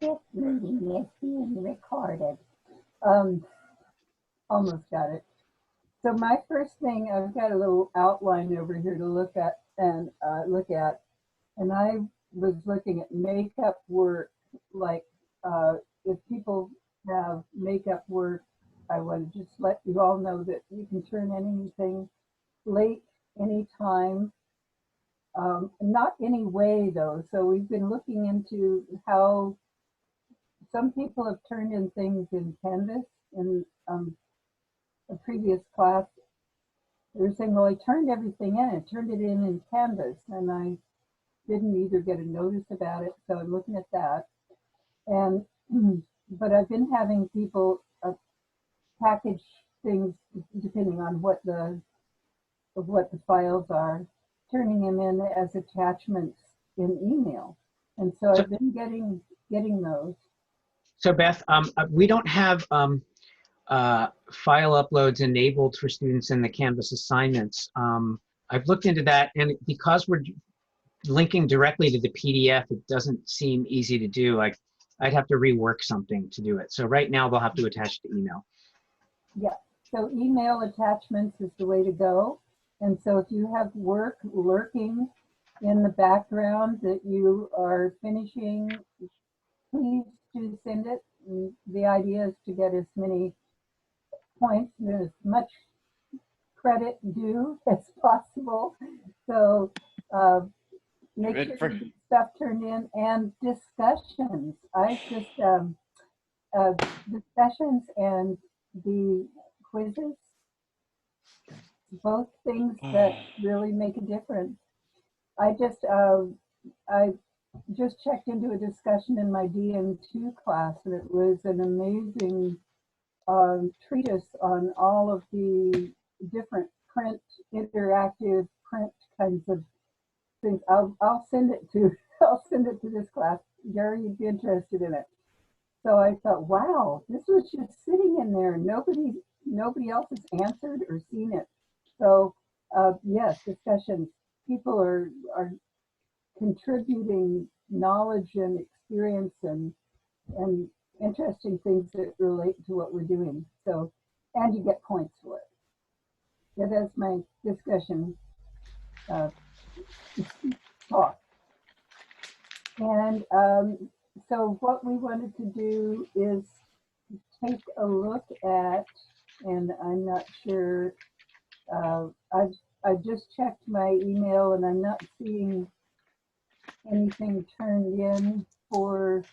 This meeting is being recorded. Almost got it. So my first thing, I've got a little outline over here to look at, and I was looking at makeup work. Like if people have makeup work, I want to just let you all know that you can turn anything late anytime. Not any way though. So we've been looking into how some people have turned in things in Canvas. In a previous class, they were saying, well, I turned everything in. I turned it in Canvas, and I didn't either get a notice about it. So I'm looking at that. And but I've been having people package things depending on what the files are, turning them in as attachments in email. And so I've been getting those. So Beth, we don't have file uploads enabled for students in the Canvas assignments. I've looked into that, and because we're linking directly to the PDF, it doesn't seem easy to do. Like, I'd have to rework something to do it. So right now they'll have to attach to email. Yeah, so email attachments is the way to go. And so if you have work lurking in the background that you are finishing, please do send it. And the idea is to get as many points and as much credit due as possible. So make sure you get stuff turned in, and discussions. I just discussions and the quizzes, both things that really make a difference. I just checked into a discussion in my DM1 class, and it was an amazing treatise on all of the different interactive print kinds of things. I'll send it to this class. Gary, you'd be interested in it. So I thought, wow, this was just sitting in there. Nobody else has answered or seen it. So yes, discussions. People are contributing knowledge and experience and interesting things that relate to what we're doing. So, and you get points for it. Yeah, that's my discussion talk. And so what we wanted to do is take a look at, and I'm not sure, I've just checked my email and I'm not seeing anything turned in for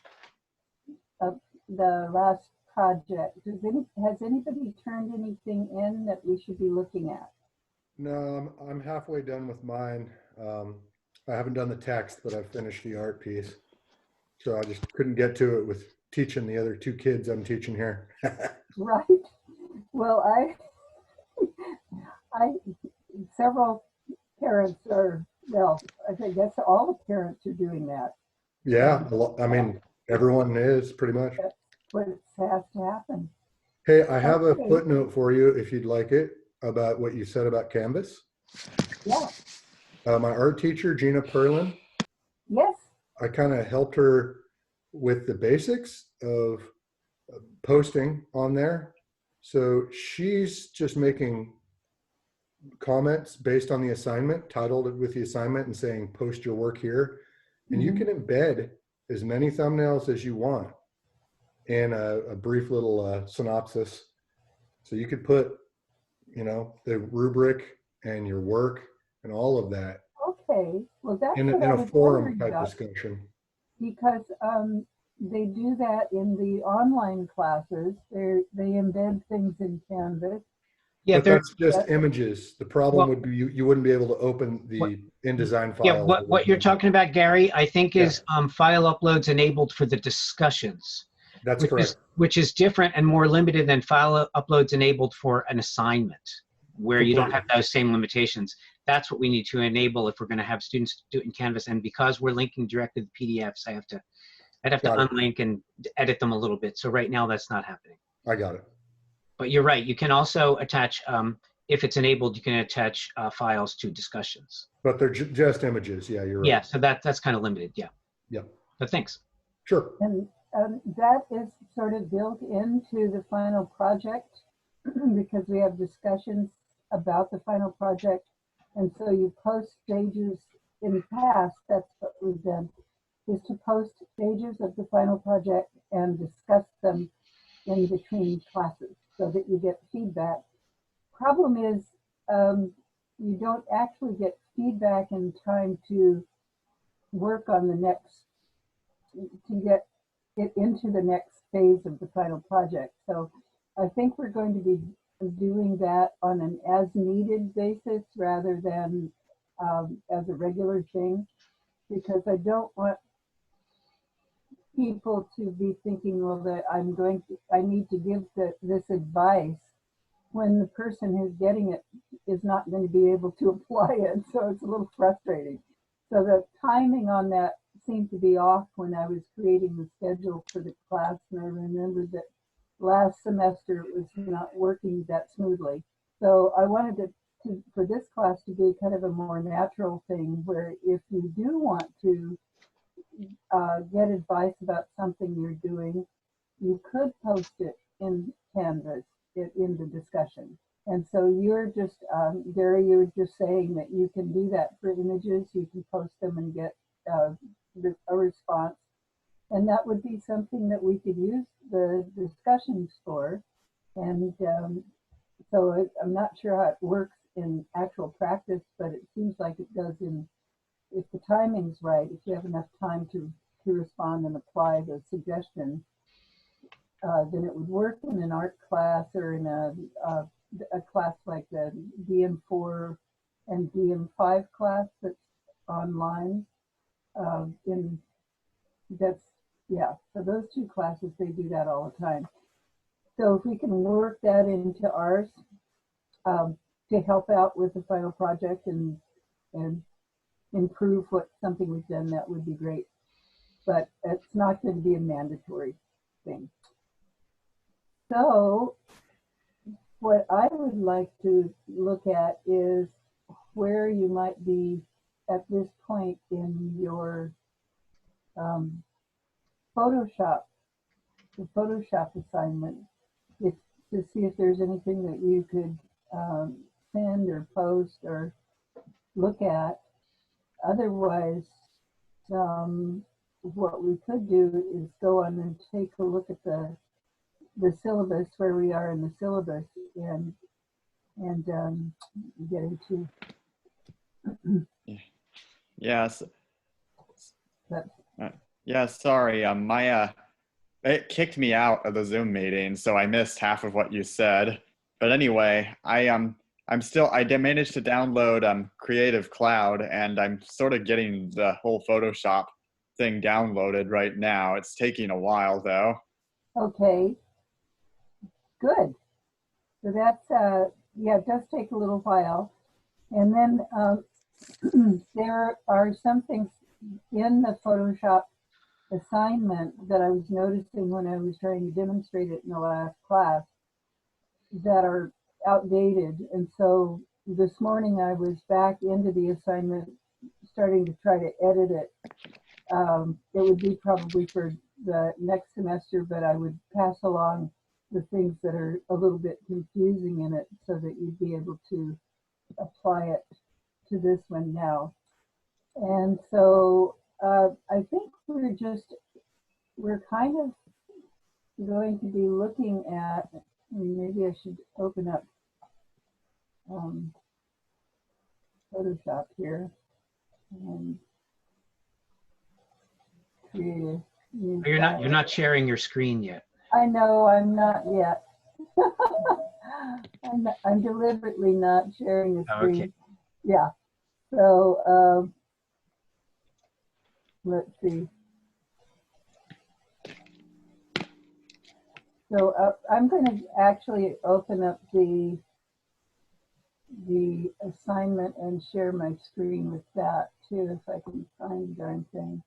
the last project. Has anybody turned anything in that we should be looking at? No, I'm halfway done with mine. I haven't done the text, but I've finished the art piece. So I just couldn't get to it with teaching the other two kids I'm teaching here. Right. Well, several parents are, well, I guess all the parents are doing that. Yeah, I mean, everyone is pretty much. That's what has to happen. Hey, I have a footnote for you if you'd like it about what you said about Canvas. Yeah. My art teacher, Gina Perlin. Yes. I kind of helped her with the basics of posting on there. So she's just making comments based on the assignment, titled it with the assignment and saying, post your work here. And you can embed as many thumbnails as you want in a brief little synopsis. So you could put, you know, the rubric and your work and all of that. Okay, well that's in a forum type discussion. Because they do that in the online classes. They embed things in Canvas. Yeah, but that's just images. The problem would be you wouldn't be able to open the InDesign file. Yeah, what you're talking about, Gary, I think is file uploads enabled for the discussions. That's correct. Which is different and more limited than file uploads enabled for an assignment, where you don't have those same limitations. That's what we need to enable if we're going to have students do it in Canvas. And because we're linking directly to the PDFs, I'd have to unlink and edit them a little bit. So right now that's not happening. I got it. But you're right. You can also attach, if it's enabled, you can attach files to discussions. But they're just images. Yeah, you're right. Yeah, so that's kind of limited. Yeah. Yeah. But thanks. Sure. that is sort of built into the final project because we have discussions about the final project. And so you post stages in the past, that's what we've done, is to post stages of the final project and discuss them in between classes so that you get feedback. Problem is, you don't actually get feedback in time to work on the next, to get it into the next phase of the final project. So I think we're going to be doing that on an as needed basis rather than as a regular thing, because I don't want people to be thinking, well, that I need to give this advice when the person who's getting it is not going to be able to apply it. So it's a little frustrating. So the timing on that seemed to be off when I was creating the schedule for the class. And I remembered that last semester it was not working that smoothly. So I wanted for this class to be kind of a more natural thing where if you do want to get advice about something you're doing, you could post it in Canvas in the discussion. And so you're just, Gary, you were just saying that you can do that for images. You can post them and get a response. And that would be something that we could use the discussions for. And so I'm not sure how it works in actual practice, but it seems like it does if the timing's right, if you have enough time to respond and apply the suggestion, then it would work in an art class or in a class like the DM4 and DM5 class that's online. So those two classes, they do that all the time. So if we can work that into ours to help out with the final project and improve something we've done, that would be great. But it's not going to be a mandatory thing. So what I would like to look at is where you might be at this point in your the Photoshop assignment, to see if there's anything that you could send or post or look at. Otherwise, what we could do is go on and take a look at the syllabus, where we are in the syllabus, and get into Yes. that. Yeah, sorry. It kicked me out of the Zoom meeting, so I missed half of what you said. But anyway, I managed to download Creative Cloud, and I'm sort of getting the whole Photoshop thing downloaded right now. It's taking a while though. Okay, good. So that's yeah, it does take a little while. And then there are some things in the Photoshop assignment that I was noticing when I was trying to demonstrate it in the last class that are outdated. And so this morning I was back into the assignment, starting to try to edit it. It would be probably for the next semester, but I would pass along the things that are a little bit confusing in it so that you'd be able to apply it to this one now. And so I think we're kind of going to be looking at, maybe I should open up Photoshop here and create a new You're file. not sharing your screen yet. I know, I'm not yet. I'm deliberately not sharing the screen. Okay. Yeah. So let's see. So I'm going to actually open up the assignment and share my screen with that too, if I can find the darn thing.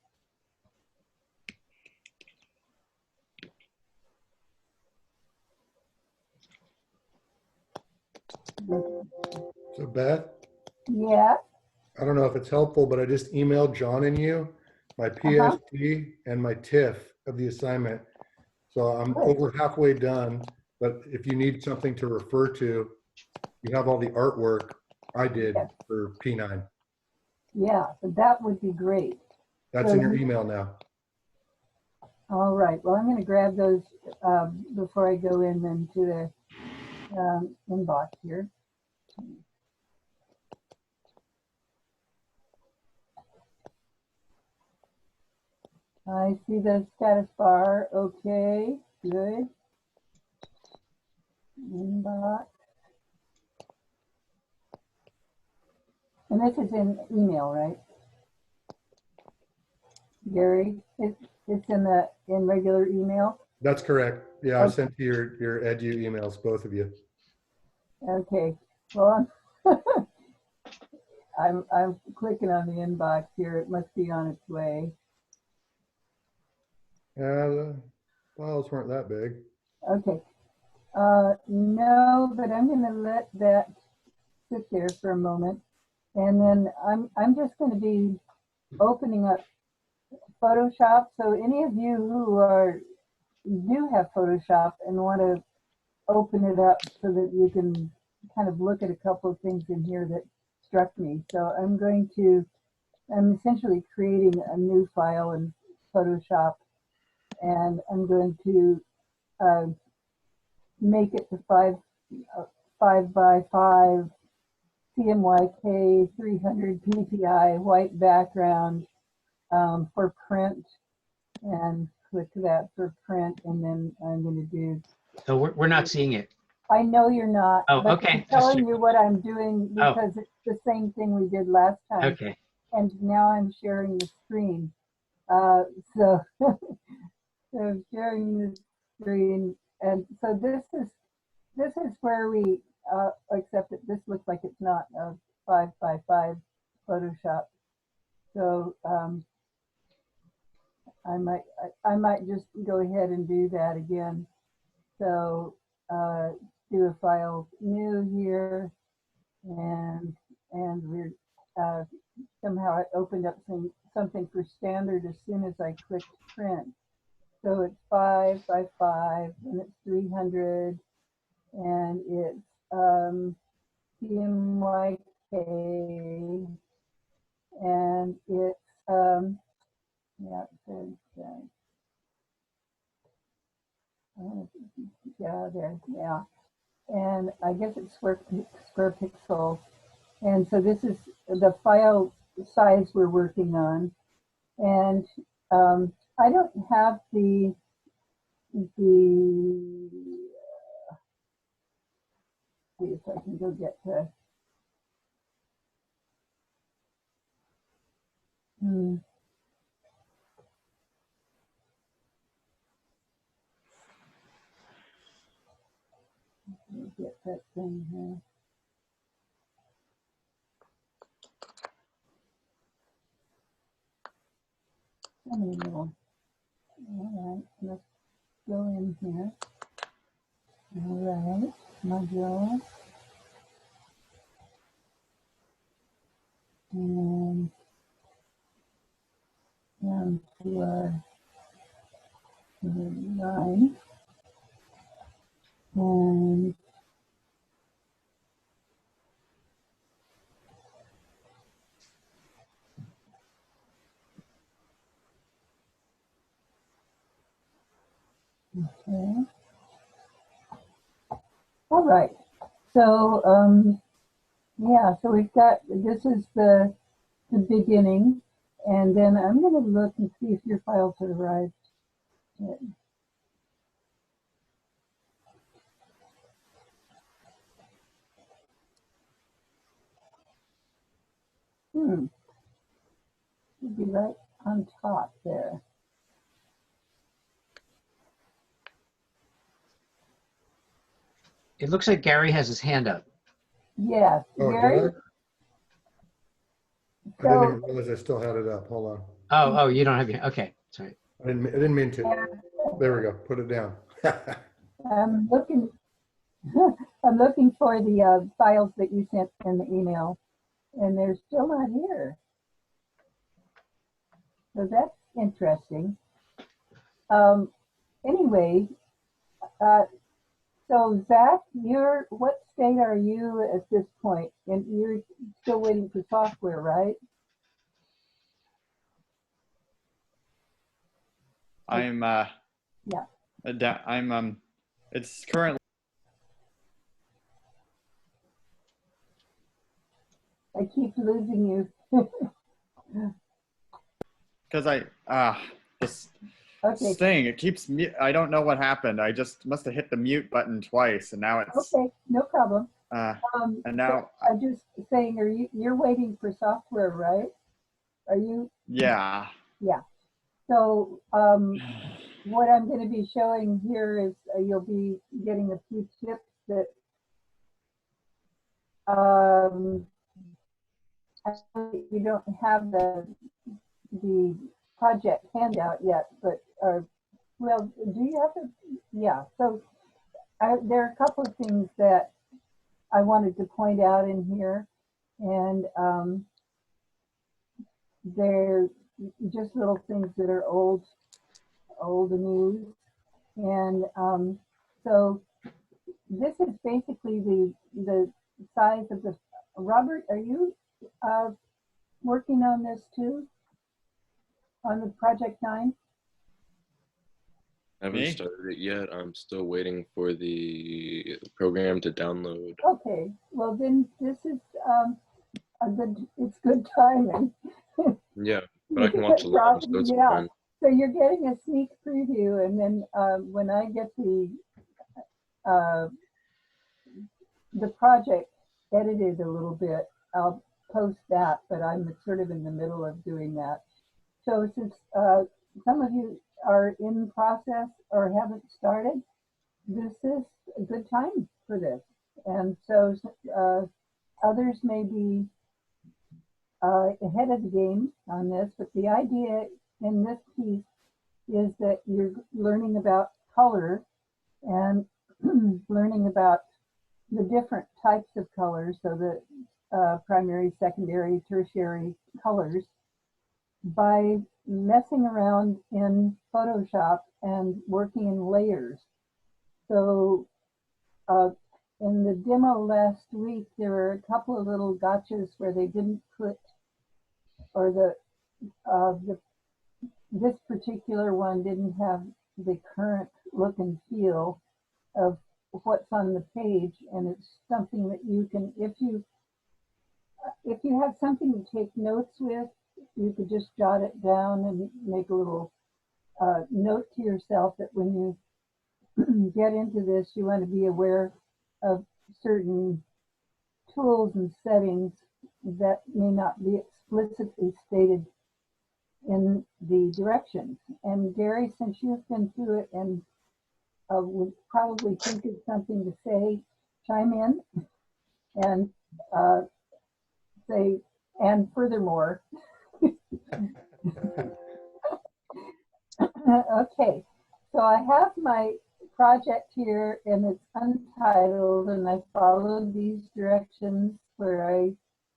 So Beth, Yeah. I don't know if it's helpful, but I just emailed John and you my PSD and my TIFF of the assignment. So I'm over halfway done, but if you need something to refer to, you have all the artwork I did for P9. Yeah, so that would be great. That's in your email now. All right. Well, I'm going to grab those before I go in then to the inbox here. I see the status bar. Okay, good. Inbox. And this is in email, right? Gary, it's in regular email. That's correct. Yeah, I sent you your edu emails, both of you. Okay. Well, I'm clicking on the inbox here. It must be on its way. Yeah, the files weren't that big. Okay. No, but I'm going to let that sit there for a moment, and then I'm just going to be opening up Photoshop. So any of you who do have Photoshop and want to open it up so that you can kind of look at a couple of things in here that struck me. So I'm essentially creating a new file in Photoshop, and I'm going to make it to 5 by 5 CMYK 300 PPI white background for print, and click that for print, and then I'm going to do. So we're not seeing it. I know you're not, Oh, but okay. I'm telling you what I'm doing because it's the same thing we did last time. Okay. And now I'm sharing the screen. So, so I'm sharing the screen, and so this is where we except that this looks like it's not a 5 by 5 Photoshop. So I might just go ahead and do that again. So do a file new here, and we're somehow it opened up something for standard as soon as I clicked print. So it's 5 by 5, and it's 300, and it's CMYK, and it's yeah, it says yeah, there, yeah, and I guess it's square pixel, and so this is the file size we're working on, and I don't have the see if I can go get to get that thing here. So many little. All right, let's go in here. All right, module. And down to our line. And okay. All right. So yeah, so we've got, this is the beginning, and then I'm going to look and see if your files have arrived. Should be right on top there. It looks like Gary has his hand up. Yes, Oh, Gary. did I? I didn't even realize I still had it up. Hold on. Oh, you don't have your, okay, sorry. I didn't mean to. There we go. Put it down. I'm looking. I'm looking for the files that you sent in the email, and they're still not here. So that's interesting. Anyway, uh, so Zach, what state are you at this point? And you're still waiting for software, right? I'm Yeah. I'm it's currently I keep losing you. because this Okay. thing, it keeps me. I don't know what happened. I just must have hit the mute button twice, and now it's Okay, no problem. and So now I'm just saying, you're waiting for software, right? Are you? yeah. Yeah. So what I'm going to be showing here is you'll be getting a few tips that actually you don't have the project handout yet, but well, do you have the? Yeah. So there are a couple of things that I wanted to point out in here, and they're just little things that are old news. And so this is basically the size of the. Robert, are you working on this too? On the Project 9? I haven't Me? started it yet. I'm still waiting for the program to download. Okay, well then this is it's good timing. Yeah, but I can watch along, so it's Yeah, fine. so you're getting a sneak preview, and then when I get uh, the project edited a little bit, I'll post that, but I'm sort of in the middle of doing that. So since some of you are in process or haven't started, this is a good time for this. And so others may be ahead of the game on this, but the idea in this piece is that you're learning about color and learning about the different types of colors, so the primary, secondary, tertiary colors, by messing around in Photoshop and working in layers. So in the demo last week, there were a couple of little gotchas where they didn't put, or this particular one didn't have the current look and feel of what's on the page, and it's something that you can, if you have something to take notes with, you could just jot it down and make a little note to yourself that when you get into this, you want to be aware of certain tools and settings that may not be explicitly stated in the directions. And Gary, since you've been through it and would probably think of something to say, chime in and say, and furthermore. Okay, so I have my project here and it's untitled, and I followed these directions where I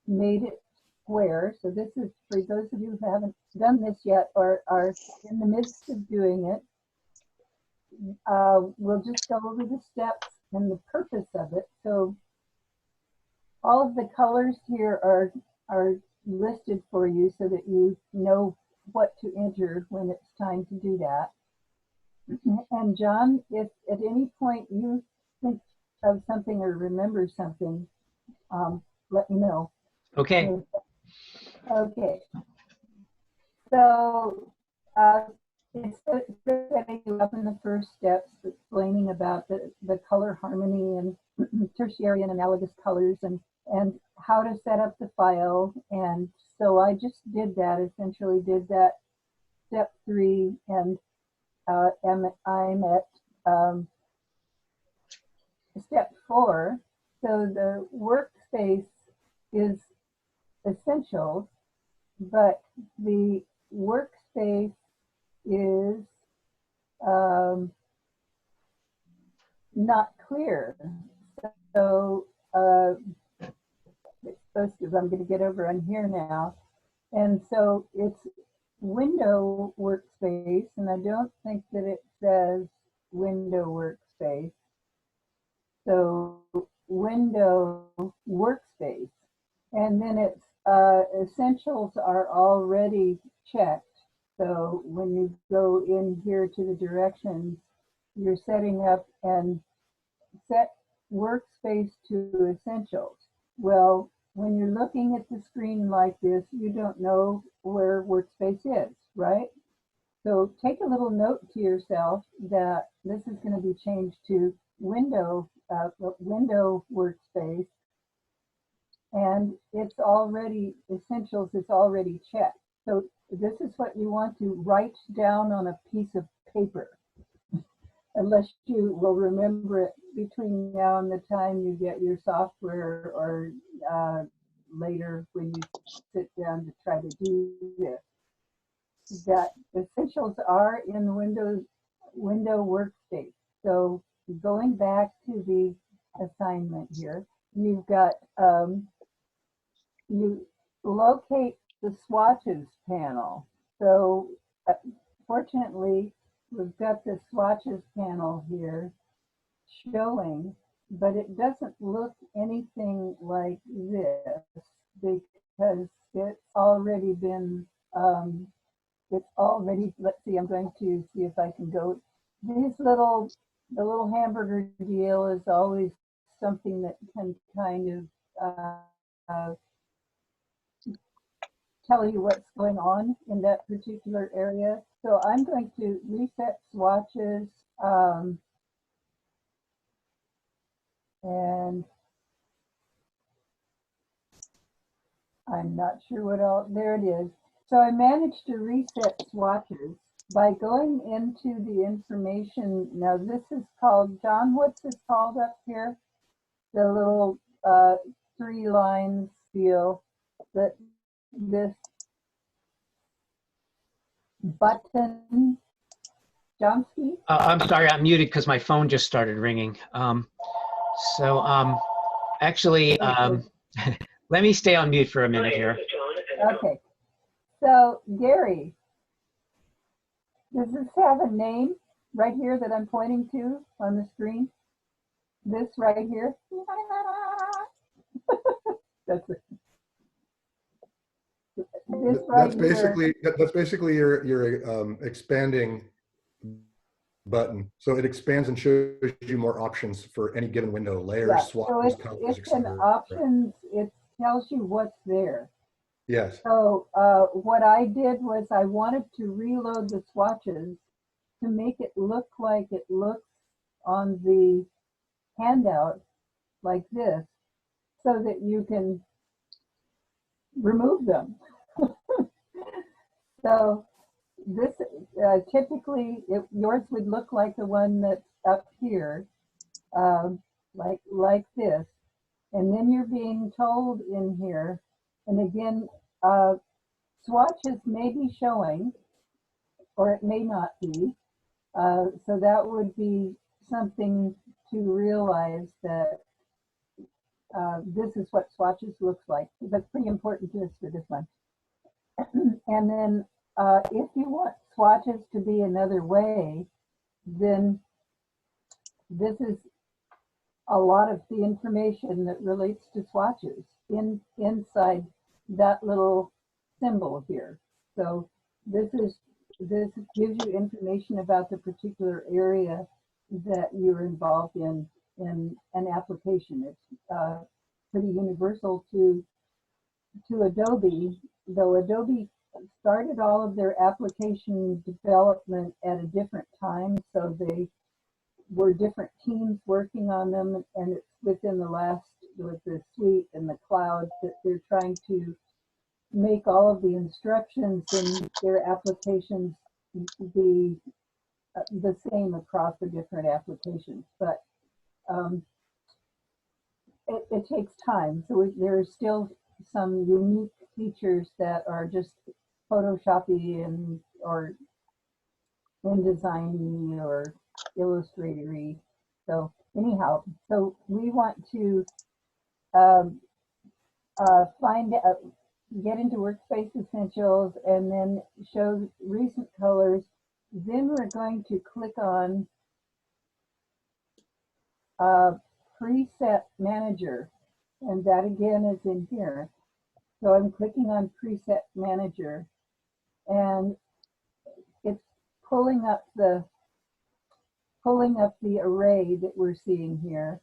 made it square. So this is for those of you who haven't done this yet or are in the midst of doing it. We'll just go over the steps and the purpose of it. So all of the colors here are listed for you so that you know what to enter when it's time to do that. And John, if at any point you think of something or remember something, let me know. Okay. Okay. So it's setting you up in the first steps, explaining about the color harmony and tertiary and analogous colors and how to set up the file. And so I just did that, essentially did that step 3, and I'm at step 4. So the workspace is essential, but the workspace is not clear. So it's supposed to, I'm going to get over on here now. And so it's window workspace, and I don't think that it says window workspace. So window workspace, and then it's essentials are already checked. So when you go in here to the directions, you're setting up and set workspace to essentials. Well, when you're looking at the screen like this, you don't know where workspace is, right? So take a little note to yourself that this is going to be changed to window workspace, and it's already essentials. It's already checked. So this is what you want to write down on a piece of paper, unless you will remember it between now and the time you get your software, or later when you sit down to try to do this. That essentials are in window workspace. So going back to the assignment here, you've got you locate the swatches panel. So fortunately, we've got the swatches panel here showing, but it doesn't look anything like this because it's already been let's see, I'm going to see if I can go. The little hamburger deal is always something that can kind of tell you what's going on in that particular area. So I'm going to reset swatches, and I'm not sure what else, there it is. So I managed to reset swatches by going into the information. Now this is called, John, what's this called up here? The little 3 lines deal, that this button, Chomsky? I'm sorry, I'm muted because my phone just started ringing. Actually, let me stay on mute for a minute here. Okay. So Gary, does this have a name right here that I'm pointing to on the screen? This right here? That's it. This right That's basically your expanding button. So it expands and shows you more options for any given window, layers, Yeah, swatches, so colors, it's an etc. options, it tells you what's there. Yes. So what I did was I wanted to reload the swatches to make it look like it looks on the handout like this, so that you can remove them. So this typically, yours would look like the one that's up here, like this. And then you're being told in here, and again, swatches may be showing, or it may not be. So that would be something to realize, that this is what swatches looks like. That's pretty important to us for this one. And then if you want swatches to be another way, then this is a lot of the information that relates to swatches inside that little symbol here. So this gives you information about the particular area that you're involved in an application. It's pretty universal to Adobe, though Adobe started all of their application development at a different time, so they were different teams working on them, and it's within the last, with the suite and the cloud, that they're trying to make all of the instructions in their applications be the same across the different applications. But it takes time. So there are still some unique features that are just Photoshoppy or InDesign or Illustrator-y. So anyhow, so we want to find out, get into Workspace Essentials and then show recent colors. Then we're going to click on Preset Manager, and that again is in here. So I'm clicking on Preset Manager, and it's pulling up the array that we're seeing here,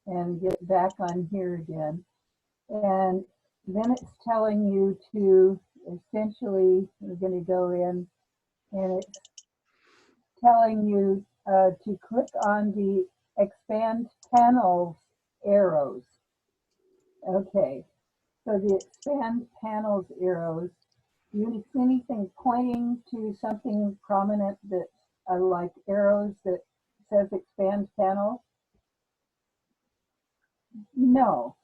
and get back on here again. And then it's telling you to essentially, we're going to go in, and it's telling you to click on the expand panels arrows. Okay, so the expand panels arrows, you see anything pointing to something prominent that like arrows that says expand panel? No,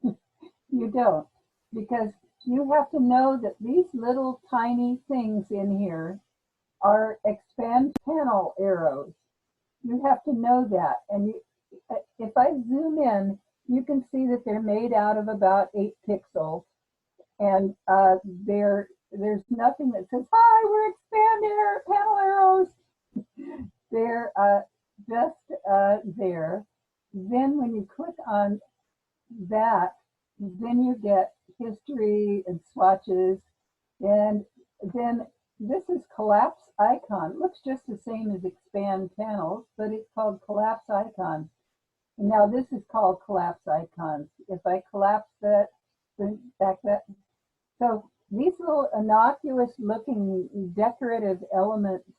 you don't, because you have to know that these little tiny things in here are expand panel arrows. You have to know that. And if I zoom in, you can see that they're made out of about 8 pixels. And there's nothing that says, hi, we're expand panel arrows. They're just there. Then when you click on that, then you get history and swatches. And then this is collapse icon. It looks just the same as expand panels, but it's called collapse icon. And now this is called collapse icons. If I collapse that, then back that. So these little innocuous looking decorative elements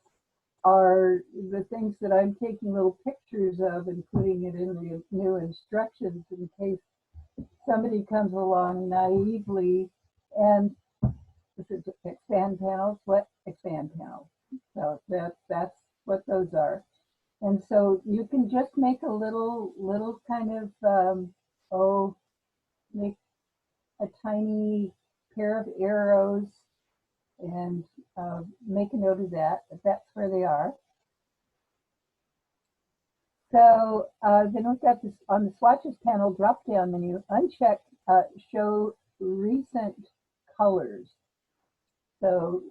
are the things that I'm taking little pictures of and putting it in the new instructions in case somebody comes along naively and this is expand panels. What expand panels? So that's what those are. And so you can just make a little kind of make a tiny pair of arrows and make a note of that. If that's where they are. So then we've got this on the swatches panel drop down menu. Uncheck show recent colors. So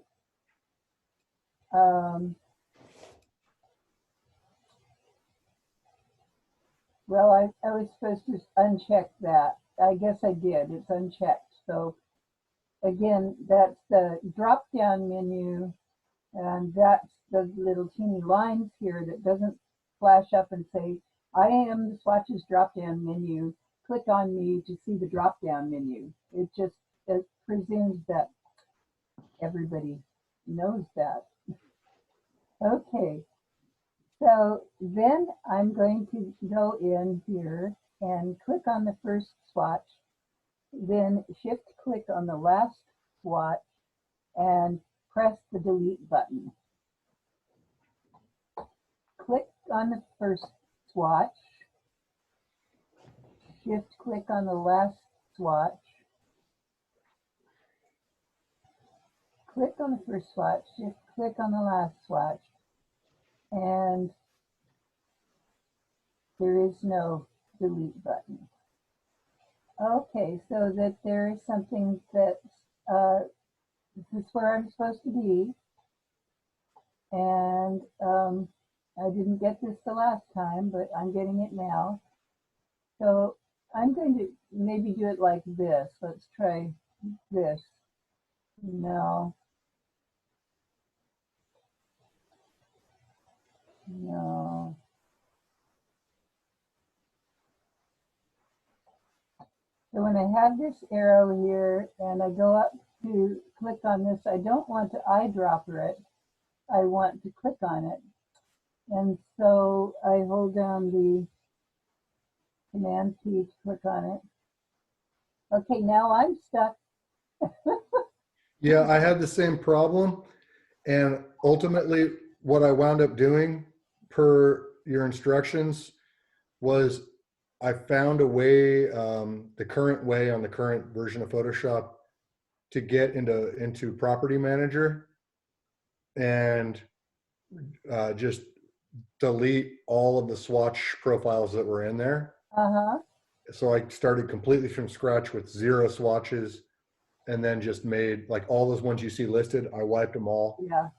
well, I was supposed to uncheck that. I guess I did. It's unchecked. So again, that's the drop down menu, and that's the little teeny lines here that doesn't flash up and say, I am the swatches drop down menu. Click on me to see the drop down menu. It presumes that everybody knows that. Okay, so then I'm going to go in here and click on the first swatch, then shift click on the last swatch and press the delete button. Click on the first swatch, shift click on the last swatch, click on the first swatch, shift click on the last swatch, and there is no delete button. Okay, so that there is something that this is where I'm supposed to be, and I didn't get this the last time, but I'm getting it now. So I'm going to maybe do it like this. Let's try this. No. No. So when I have this arrow here and I go up to click on this, I don't want to eyedropper it. I want to click on it. And so I hold down the Command key to click on it. Okay, now I'm stuck. Yeah, I had the same problem. And ultimately, what I wound up doing per your instructions was I found a way, the current way on the current version of Photoshop to get into Property Manager and just delete all of the swatch profiles that were in there. Uh-huh. So I started completely from scratch with 0 swatches and then just made like all those ones you see listed. I wiped them all, Yeah.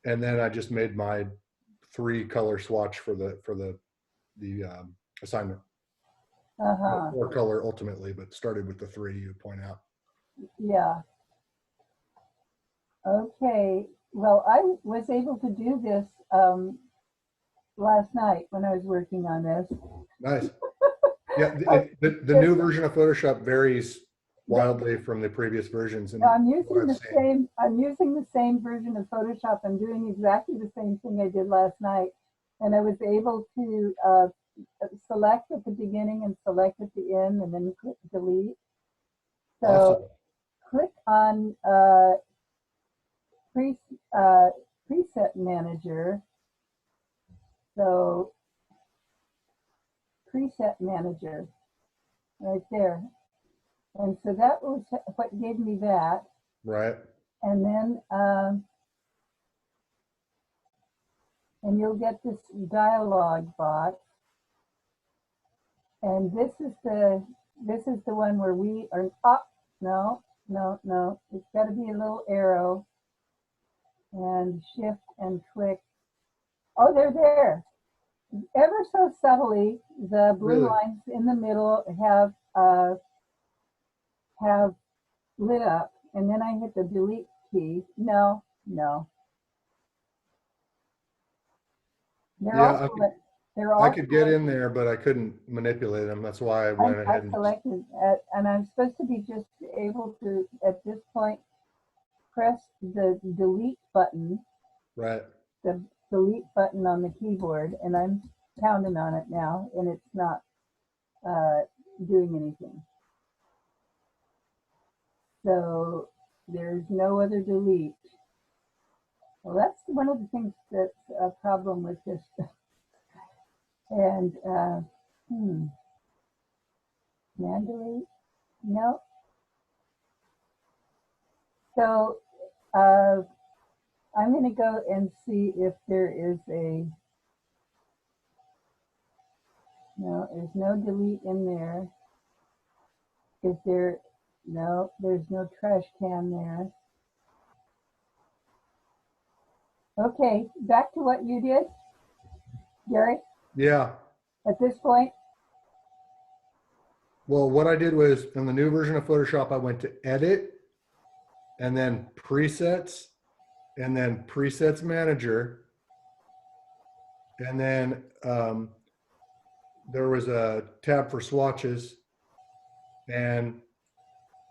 and then I just made my 3 color swatch for the assignment. Uh-huh. 4 color ultimately, but started with the 3 you point out. Yeah. Okay. Well, I was able to do this last night when I was working on this. Nice. Yeah, Oh, the new version of Photoshop varies wildly from the previous versions. And I'm what using I've the seen. same. I'm using the same version of Photoshop. I'm doing exactly the same thing I did last night, and I was able to select at the beginning and select at the end, and then click delete. So Awesome. click on preset manager. So preset manager right there. And so that was what gave me that. Right. And then, and you'll get this dialog box. And this is the one where we are, oh, no. It's got to be a little arrow and shift and click. Oh, they're there. Ever so subtly, the blue Really? lines in the middle have lit up, and then I hit the delete key. No. They're Yeah, also they're I all could get in there, but I couldn't manipulate them. That's why I went I ahead and selected, and I'm supposed to be just able to at this point press the delete button, right. the delete button on the keyboard, and I'm pounding on it now, and it's not doing anything. So there's no other delete. Well, that's one of the things that's a problem with this. And man delete? No. So I'm going to go and see if there is no, there's no delete in there. Is there? No, there's no trash can there. Okay, back to what you did, Gary, Yeah. at this point. Well, what I did was in the new version of Photoshop, I went to edit and then presets and then presets manager. And then there was a tab for swatches, and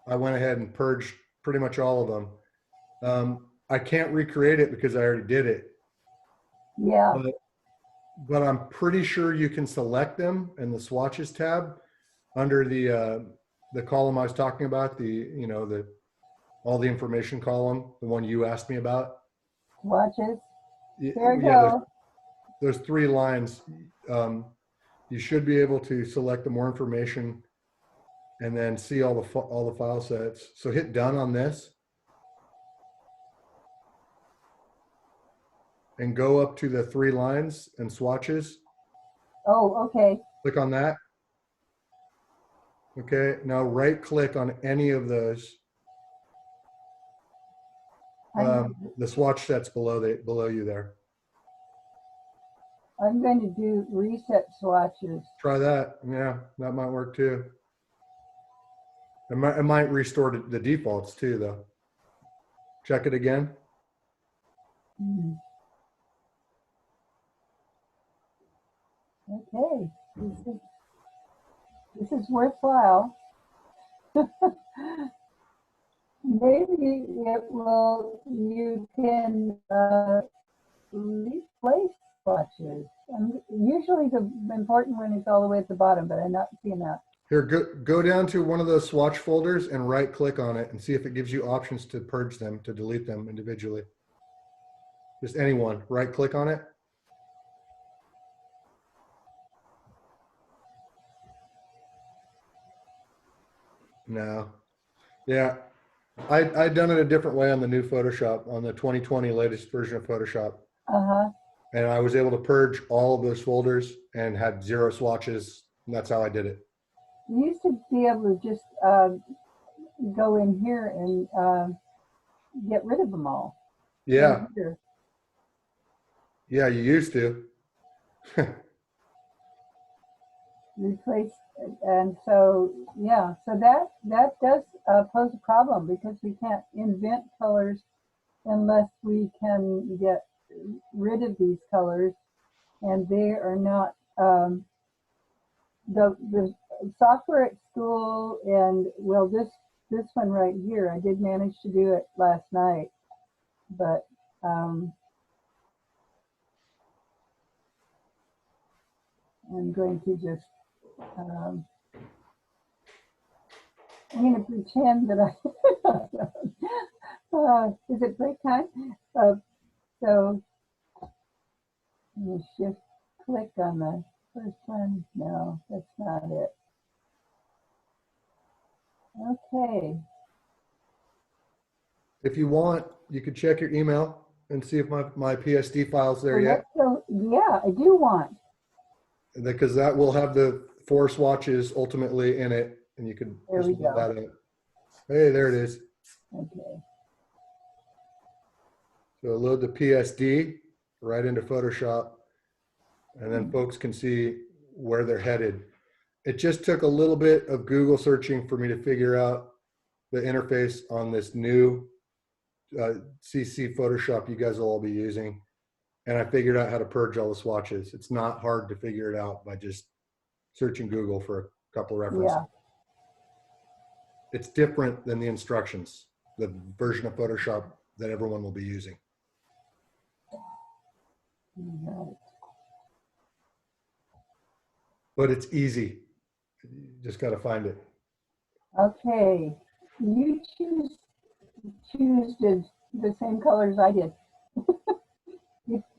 I went ahead and purged pretty much all of them. I can't recreate it because I already did it. Yeah. But I'm pretty sure you can select them in the swatches tab under the column I was talking about, all the information column, the one you asked me about. Swatches. There we Yeah, go. there's 3 lines. You should be able to select the more information and then see all the file sets. So hit done on this and go up to the 3 lines and swatches. Oh, okay. Click on that. Okay, now right click on any of those. The swatch sets below you there. I'm going to do reset swatches. Try that. Yeah, that might work too. It might restore the defaults too, though. Check it again. Okay, this is worthwhile. Maybe it will. You can replace swatches. Usually the important one is all the way at the bottom, but I'm not seeing that. Here, go down to one of those swatch folders and right click on it and see if it gives you options to purge them, to delete them individually. Just any one, right click on it. No. Yeah, I'd done it a different way on the new Photoshop, on the 2020 latest version of Photoshop. And I was able to purge all of those folders and had 0 swatches. And that's how I did it. You used to be able to just go in here and get rid of them all. Yeah, Right here. yeah, you used to. Replace, and so yeah, so that does pose a problem because we can't invent colors unless we can get rid of these colors, and they are not the software at school. And well, this one right here, I did manage to do it last night, but I'm going to just I'm going to pretend that is it break time? So you shift click on the first one. No, that's not it. Okay. If you want, you could check your email and see if my PSD file's there yet, So yeah, I do want. because that will have the 4 swatches ultimately in it, and you can There just we load go. that up. Hey, there it is. Okay. So load the PSD right into Photoshop, and then folks can see where they're headed. It just took a little bit of Google searching for me to figure out the interface on this new CC Photoshop you guys will all be using. And I figured out how to purge all the swatches. It's not hard to figure it out by just searching Google for a couple of references. Yeah. It's different than the instructions, the version of Photoshop that everyone will be using. Right. But it's easy. You just got to find it. Okay. You choose the same colors I did.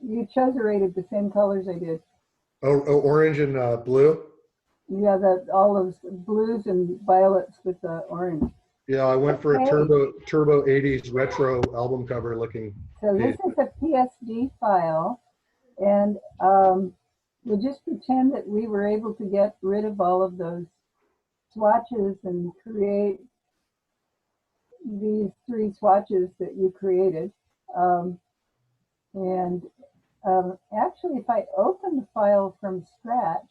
you chose or rated the same colors I did. Oh, orange and blue. Yeah, the olives, blues and violets with the orange. Yeah, I went for a Okay. turbo 80s retro album cover looking. So this is a PSD file, and we'll just pretend that we were able to get rid of all of those swatches and create these 3 swatches that you created. Actually, if I open the file from scratch,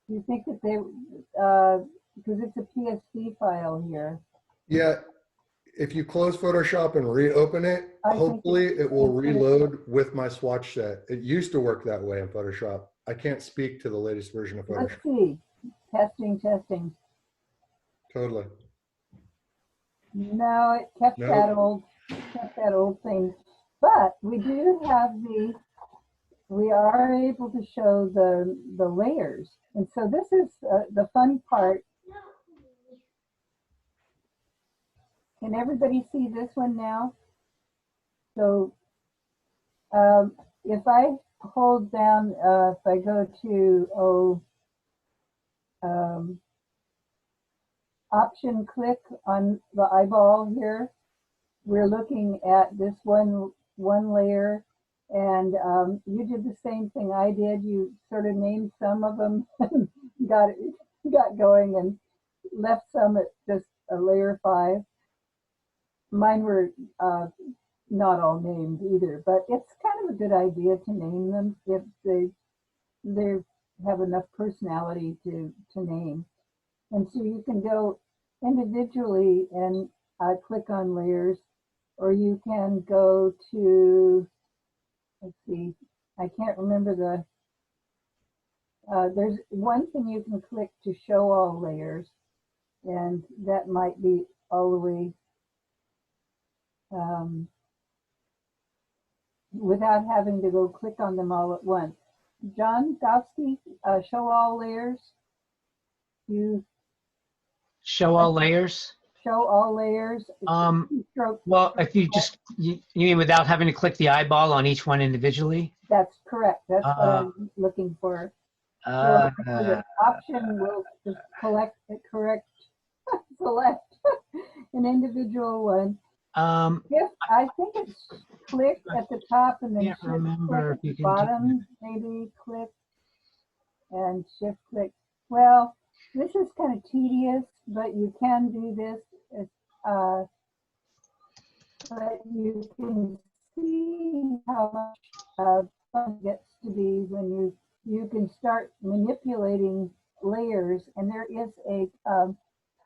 do you think that they, because it's a PSD file here. Yeah, if you close Photoshop and reopen it, hopefully it will reload with my swatch set. It used to work that way in Photoshop. I can't speak to the latest version of Photoshop. Let's see. Testing. Totally. No, it kept Nope. that old thing. But we do have we are able to show the layers. And so this is the fun part. Can everybody see this one now? So if I hold down, if I go to, option click on the eyeball here, we're looking at this one layer, and you did the same thing I did. You sort of named some of them, got going, and left some at just a layer 5. Mine were not all named either, but it's kind of a good idea to name them if they have enough personality to name. And so you can go individually and click on layers, or you can go to, let's see, I can't remember there's one thing you can click to show all layers, and that might be all the way without having to go click on them all at once. John Gowski, show all layers. You Show all layers. show all layers. Well, if you mean without having to click the eyeball on each one individually? That's correct. That's what I'm looking for. So the option will just select an individual one. If I think it's click at the top and then shift click at the bottom, maybe click and shift click. Well, this is kind of tedious. but you can do this. Uh, but you can see how much fun it gets to be when you can start manipulating layers, and there is a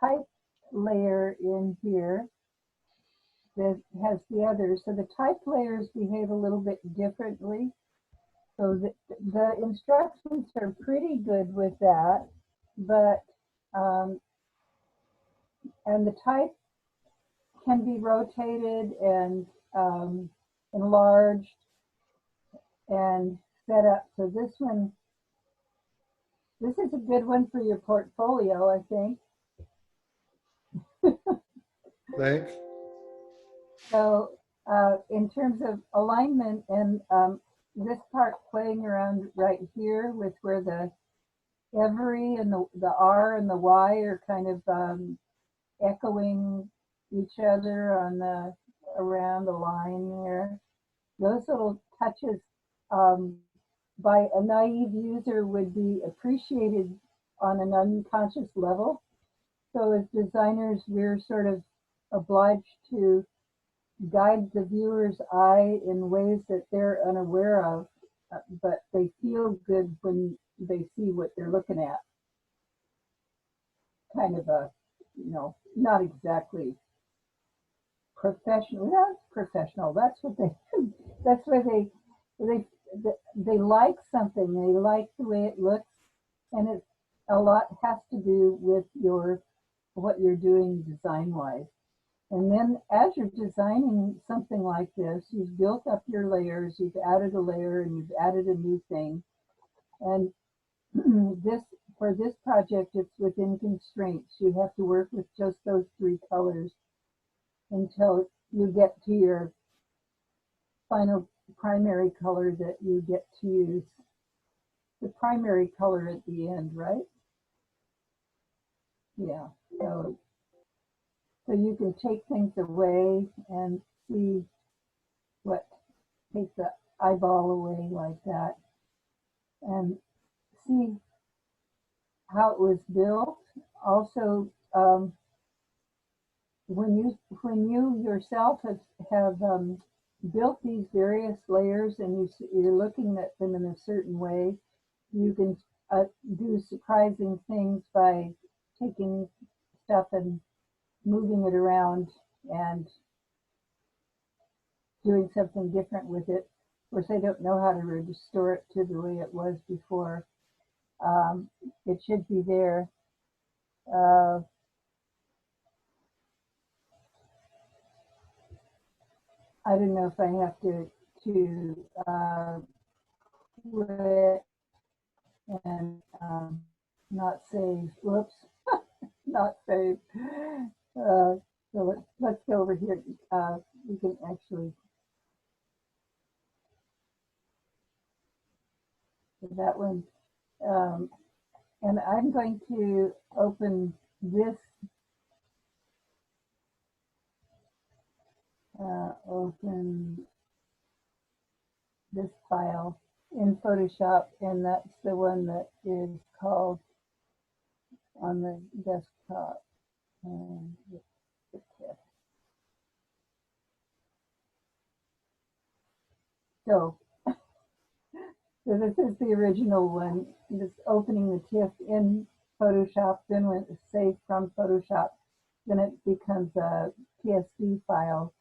type layer in here that has the others. So the type layers behave a little bit differently. So the instructions are pretty good with that, but and the type can be rotated and enlarged and set up. So this is a good one for your portfolio, I think. Thanks. So in terms of alignment and this part playing around right here with where the every and the R and the Y are kind of echoing each other on the around the line there. Those little touches by a naive user would be appreciated on an unconscious level. So as designers, we're sort of obliged to guide the viewer's eye in ways that they're unaware of, but they feel good when they see what they're looking at. Kind of a, not exactly professional. That's professional. That's what they. That's where they like something. They like the way it looks, and it a lot has to do with what you're doing design wise. And then as you're designing something like this, you've built up your layers, you've added a layer, and you've added a new thing. And for this project, it's within constraints. You have to work with just those 3 colors until you get to your final primary color that you get to use. The primary color at the end, right? Yeah. So you can take things away and see take the eyeball away like that and see how it was built. Also, when you yourself have built these various layers and you're looking at them in a certain way, you can do surprising things by taking stuff and moving it around and doing something different with it. Of course, I don't know how to restore it to the way it was before. It should be there. I don't know if I have to quit and not save. Whoops, not save. So let's go over here. We can actually that one. And I'm going to open this. Open this file in Photoshop, and that's the one that is called on the desktop. And so this is the original one. Just opening the TIFF in Photoshop, then when it's saved from Photoshop, then it becomes a PSD file.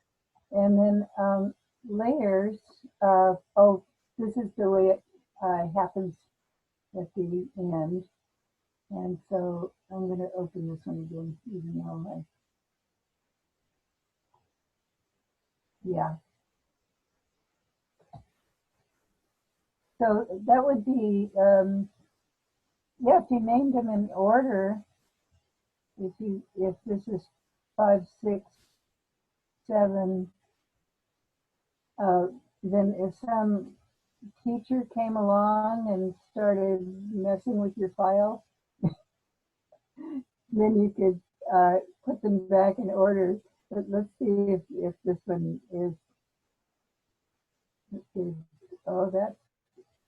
And then layers, oh, this is the way it happens at the end. And so I'm going to open this one again, even though yeah. So that would be, yeah, if you named them in order, if this is 5, 6, 7, then if some teacher came along and started messing with your file, then you could put them back in order. But let's see if this one is oh, that's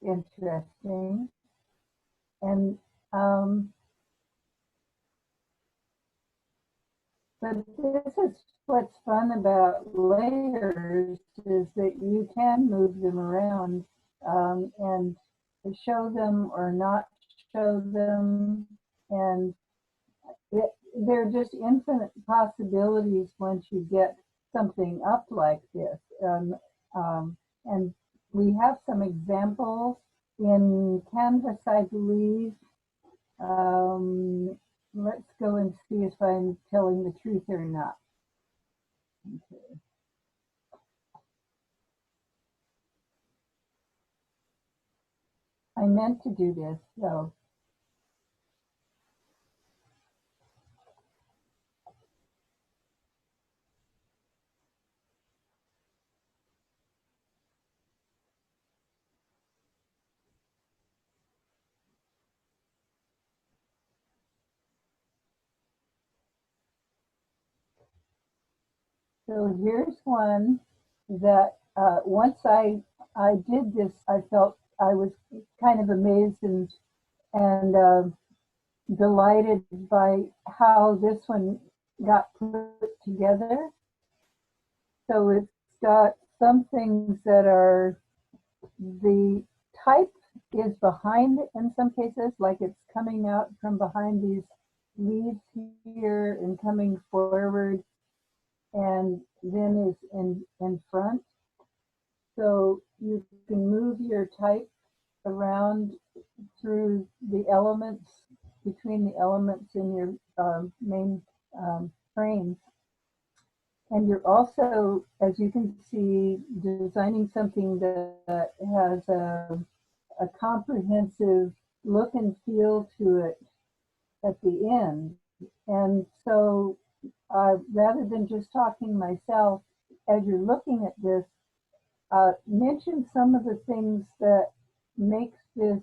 interesting. And But this is what's fun about layers is that you can move them around and show them or not show them. And they're just infinite possibilities once you get something up like this. And we have some examples in Canvas, I believe. Let's go and see if I'm telling the truth or not. Okay. I meant to do this, so. So here's one that once I did this, I felt I was kind of amazed and delighted by how this one got put together. So it's got some things that are, the type is behind in some cases, like it's coming out from behind these leaves here and coming forward, and then is in front. So you can move your type around through the elements, between the elements in your main frames. And you're also, as you can see, designing something that has a comprehensive look and feel to it at the end. And so rather than just talking myself, as you're looking at this, mention some of the things that makes this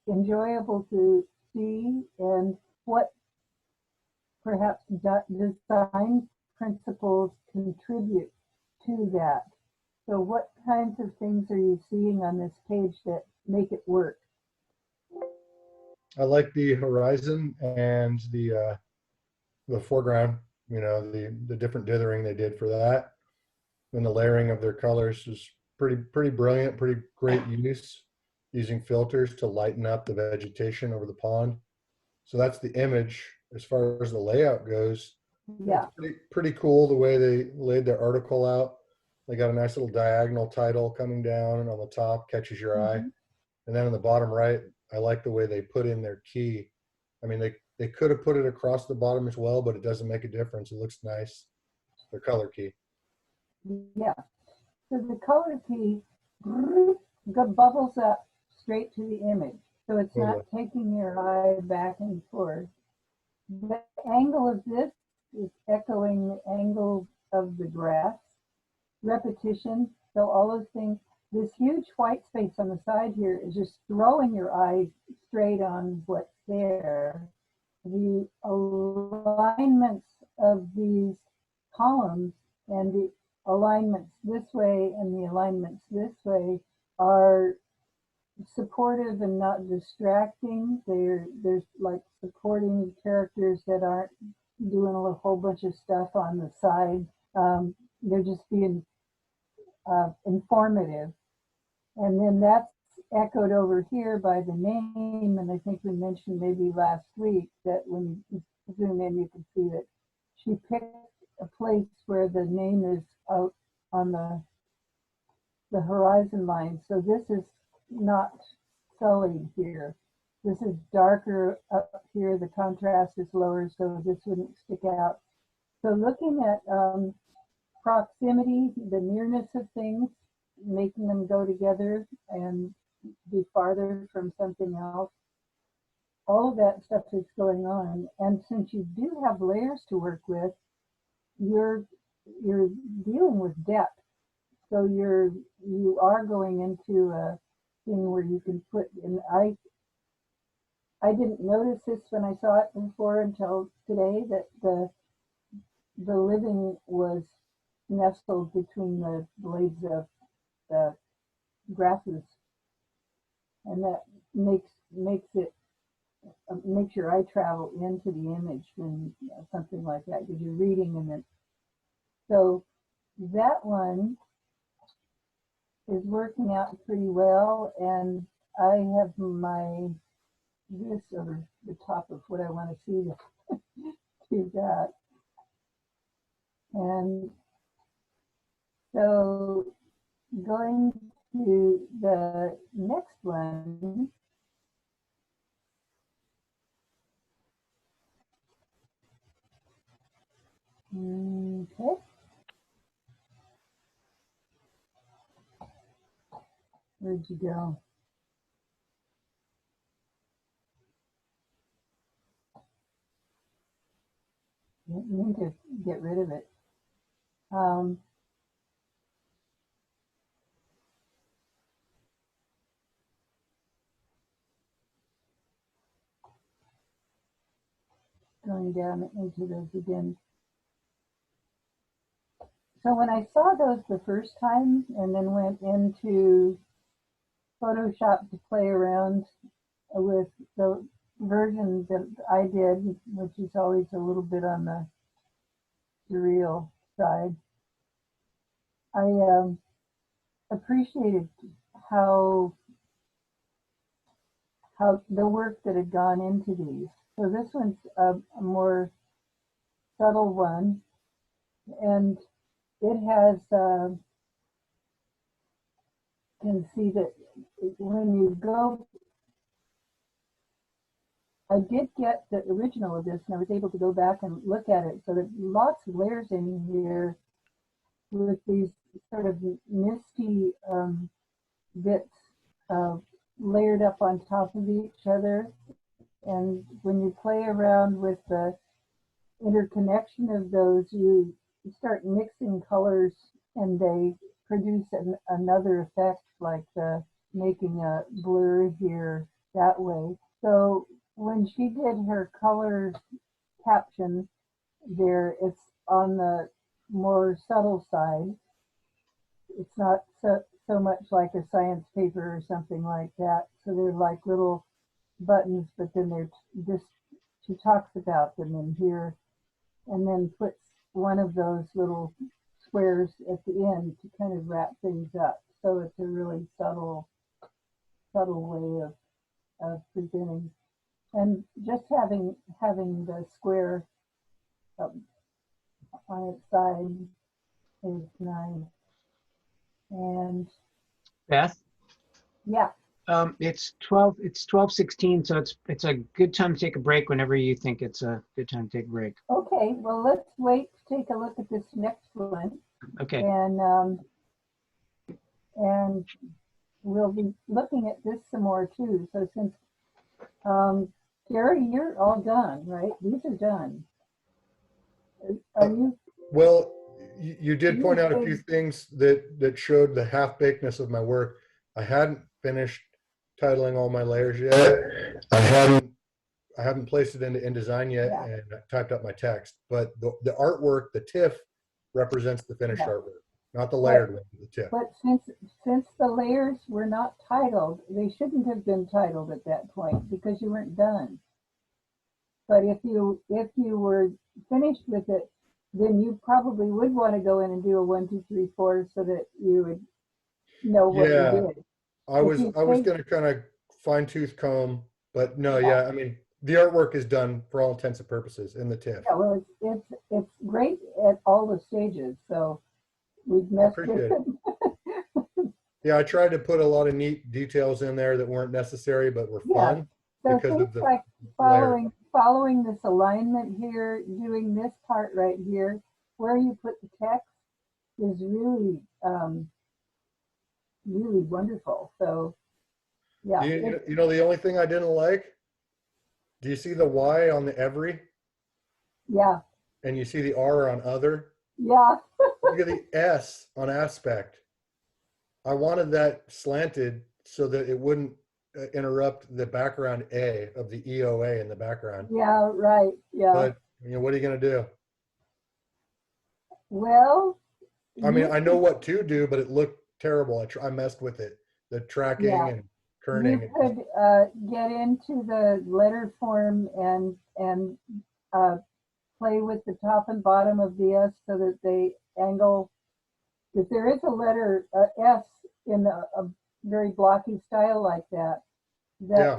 enjoyable to see and what perhaps design principles contribute to that. So what kinds of things are you seeing on this page that make it work? I like the horizon and the foreground, you know, the different dithering they did for that. And the layering of their colors is pretty brilliant, pretty great use, using filters to lighten up the vegetation over the pond. So that's the image. As far as the layout goes, Yeah. it's pretty cool the way they laid their article out. They got a nice little diagonal title coming down, and on the top catches your eye. And then on the bottom right, I like the way they put in their key. I mean, they could have put it across the bottom as well, but it doesn't make a difference. It looks nice. Their color key. Yeah. So the color key bubbles up straight to the image. So it's not taking your eye back and forth. The angle of this is echoing the angle of the grass. Repetition, so all those things. This huge white space on the side here is just throwing your eye straight on what's there. The alignments of these columns and the alignments this way and the alignments this way are supportive and not distracting. There's like supporting characters that aren't doing a whole bunch of stuff on the side. They're just being informative. And then that's echoed over here by the name. And I think we mentioned maybe last week that when you zoom in, you can see that she picked a place where the name is out on the horizon line. So this is not sullied here. This is darker up here. The contrast is lower, so this wouldn't stick out. So looking at proximity, the nearness of things, making them go together and be farther from something else. All of that stuff is going on. And since you do have layers to work with, you're dealing with depth. So you are going into a thing where you can put in. I didn't notice this when I saw it before until today, that the living was nestled between the blades of the grasses, and that makes it make sure I travel into the image when something like that, because you're reading and then, so that one is working out pretty well, and I have this over the top of what I want to see to that. And so going to the next one, okay. Where'd you go? Didn't mean to get rid of it. Going down into those again. So when I saw those the first time and then went into Photoshop to play around with the version that I did, which is always a little bit on the surreal side, I appreciated how the work that had gone into these. So this one's a more subtle one, and it has can see that when you go, I did get the original of this, and I was able to go back and look at it. So there's lots of layers in here with these sort of misty bits layered up on top of each other. And when you play around with the interconnection of those, you start mixing colors and they produce another effect, like making a blur here that way. So when she did her color caption there, it's on the more subtle side. It's not so much like a science paper or something like that. So they're like little buttons, but then they're just, she talks about them in here and then puts one of those little squares at the end to kind of wrap things up. So it's a really subtle way of presenting. And just having the square on its side is nice. And Beth, yeah, it's 12:16, so it's a good time to take a break whenever you think it's a good time to take a break. okay, well, let's wait to take a look at this next one. Okay. And we'll be looking at this some more too. So since Gary, you're all done, right? These are done. Are you? Well, you did point out a few things that showed the half-bakedness of my work. I hadn't finished titling all my layers yet. I haven't placed it into InDesign yet, Yeah. and typed up my text. But the artwork, the TIFF, represents the finished Yeah. artwork, not the layered one, the TIFF. But since the layers were not titled, they shouldn't have been titled at that point because you weren't done. But if you were finished with it, then you probably would want to go in and do a 1, 2, 3, 4 so that you would know what you did. I was going to kind of fine tooth comb, but no, yeah. I mean, the artwork is done for all intents and purposes in the TIFF. Yeah, well, it's great at all the stages. So we've messed with it. Yeah, I tried to put a lot of neat details in there that weren't necessary but were fun. So because things of the like following this alignment here, doing this part right here, where you put the text is really really wonderful. So yeah. You know the only thing I didn't like? Do you see the Y on the every? Yeah. And you see the R on other? Yeah. Look at the S on aspect. I wanted that slanted so that it wouldn't interrupt the background A of the EOA in the background. Yeah, right. Yeah. But what are you going to do? Well, I mean, I know what to do, but it looked terrible. I messed with it, the tracking and kerning. You could get into the letter form and play with the top and bottom of the S so that they angle. If there is a letter S in a very blocky style like that, that Yeah.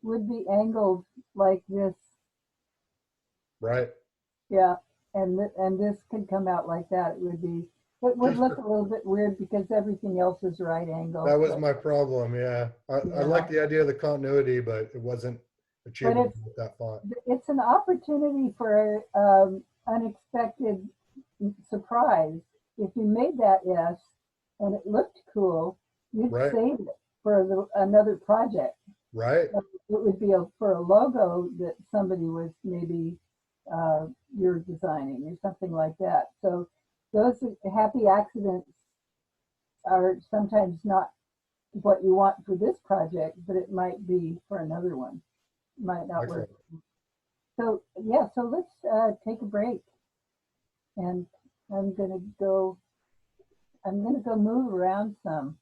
would be angled like this. Right. Yeah, and this could come out like that. It would Just look a little bit weird because everything else is right angle. that was but- my problem. Yeah. I Yeah. like the idea of the continuity, but it wasn't achievable it's- with that font. It's an opportunity for unexpected surprise. If you made that S and it looked cool, you'd Right. save it for another project. Right. It would be for a logo that somebody was maybe you're designing or something like that. So those happy accidents are sometimes not what you want for this project, but it might be for another one. Might not work. Excellent. So yeah, so let's take a break, and I'm gonna go move around some.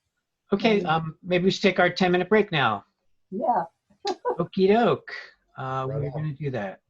Okay, maybe we should take our 10-minute break now. Yeah. Okie doke. Right We're on. going to do that.